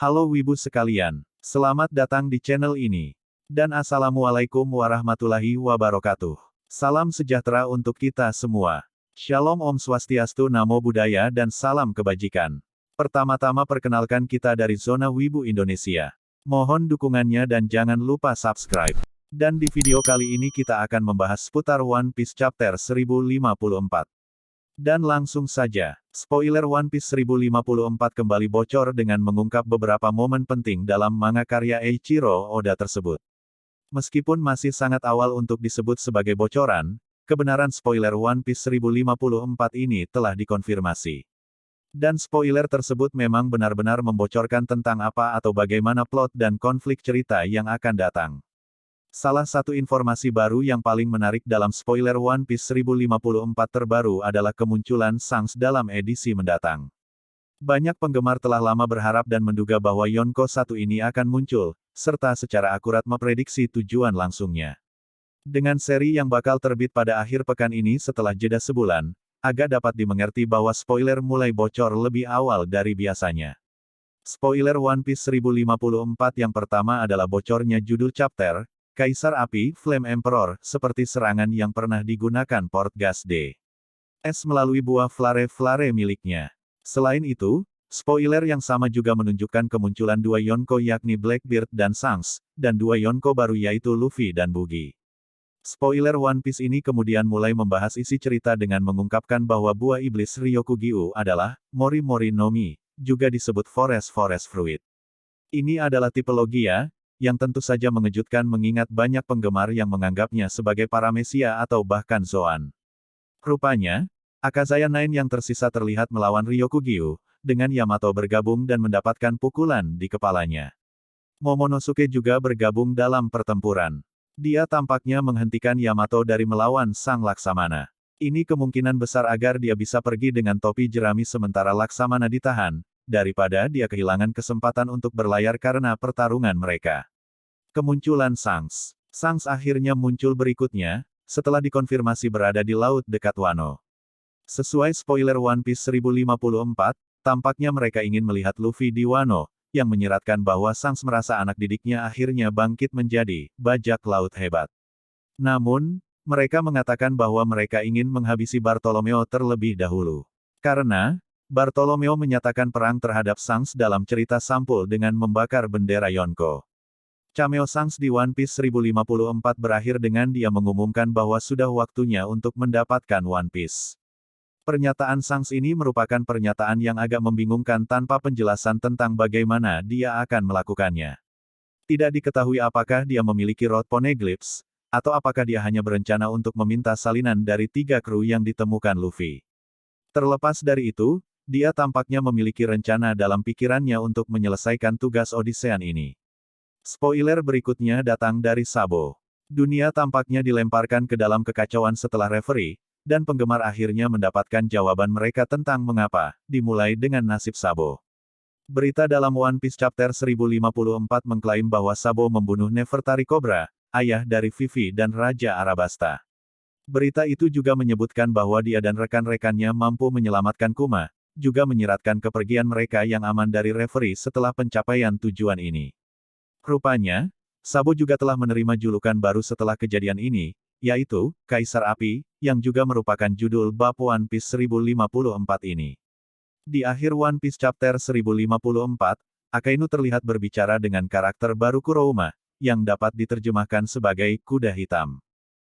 Halo wibu sekalian, selamat datang di channel ini. Dan assalamualaikum warahmatullahi wabarakatuh. Salam sejahtera untuk kita semua. Shalom Om Swastiastu Namo Buddhaya dan salam kebajikan. Pertama-tama perkenalkan kita dari Zona Wibu Indonesia. Mohon dukungannya dan jangan lupa subscribe. Dan di video kali ini kita akan membahas seputar One Piece Chapter 1054. Dan langsung saja, spoiler One Piece 1054 kembali bocor dengan mengungkap beberapa momen penting dalam manga karya Eiichiro Oda tersebut. Meskipun masih sangat awal untuk disebut sebagai bocoran, kebenaran spoiler One Piece 1054 ini telah dikonfirmasi. Dan spoiler tersebut memang benar-benar membocorkan tentang apa atau bagaimana plot dan konflik cerita yang akan datang. Salah satu informasi baru yang paling menarik dalam spoiler One Piece 1054 terbaru adalah kemunculan Shanks dalam edisi mendatang. Banyak penggemar telah lama berharap dan menduga bahwa Yonko 1 ini akan muncul, serta secara akurat memprediksi tujuan langsungnya. Dengan seri yang bakal terbit pada akhir pekan ini setelah jeda sebulan, agak dapat dimengerti bahwa spoiler mulai bocor lebih awal dari biasanya. Spoiler One Piece 1054 yang pertama adalah bocornya judul chapter, Kaisar Api, Flame Emperor, seperti serangan yang pernah digunakan Portgas D.S melalui buah flare-flare miliknya. Selain itu, spoiler yang sama juga menunjukkan kemunculan dua Yonko yakni Blackbeard dan Shanks, dan dua Yonko baru yaitu Luffy dan Buggy. Spoiler One Piece ini kemudian mulai membahas isi cerita dengan mengungkapkan bahwa buah iblis Ryokugyu adalah Mori Mori no Mi, juga disebut Forest Fruit. Ini adalah tipe logia, yang tentu saja mengejutkan mengingat banyak penggemar yang menganggapnya sebagai paramesia atau bahkan Zoan. Rupanya, Akazaya Nine yang tersisa terlihat melawan Ryokugyu, dengan Yamato bergabung dan mendapatkan pukulan di kepalanya. Momonosuke juga bergabung dalam pertempuran. Dia tampaknya menghentikan Yamato dari melawan Sang Laksamana. Ini kemungkinan besar agar dia bisa pergi dengan topi jerami sementara Laksamana ditahan, daripada dia kehilangan kesempatan untuk berlayar karena pertarungan mereka. Kemunculan Shanks. Shanks akhirnya muncul berikutnya, setelah dikonfirmasi berada di laut dekat Wano. Sesuai spoiler One Piece 1054, tampaknya mereka ingin melihat Luffy di Wano, yang menyiratkan bahwa Shanks merasa anak didiknya akhirnya bangkit menjadi bajak laut hebat. Namun, mereka mengatakan bahwa mereka ingin menghabisi Bartolomeo terlebih dahulu. Karena Bartolomeo menyatakan perang terhadap Shanks dalam cerita sampul dengan membakar bendera Yonko. Cameo Shanks di One Piece 1054 berakhir dengan dia mengumumkan bahwa sudah waktunya untuk mendapatkan One Piece. Pernyataan Shanks ini merupakan pernyataan yang agak membingungkan tanpa penjelasan tentang bagaimana dia akan melakukannya. Tidak diketahui apakah dia memiliki Road Poneglyphs, atau apakah dia hanya berencana untuk meminta salinan dari 3 kru yang ditemukan Luffy. Terlepas dari itu, dia tampaknya memiliki rencana dalam pikirannya untuk menyelesaikan tugas Odyssean ini. Spoiler berikutnya datang dari Sabo. Dunia tampaknya dilemparkan ke dalam kekacauan setelah referee, dan penggemar akhirnya mendapatkan jawaban mereka tentang mengapa, dimulai dengan nasib Sabo. Berita dalam One Piece Chapter 1054 mengklaim bahwa Sabo membunuh Nefertari Cobra, ayah dari Vivi dan Raja Arabasta. Berita itu juga menyebutkan bahwa dia dan rekan-rekannya mampu menyelamatkan Kuma, juga menyiratkan kepergian mereka yang aman dari referee setelah pencapaian tujuan ini. Rupanya, Sabo juga telah menerima julukan baru setelah kejadian ini, yaitu Kaisar Api, yang juga merupakan judul bab One Piece 1054 ini. Di akhir One Piece Chapter 1054, Akainu terlihat berbicara dengan karakter baru Kurouma, yang dapat diterjemahkan sebagai kuda hitam.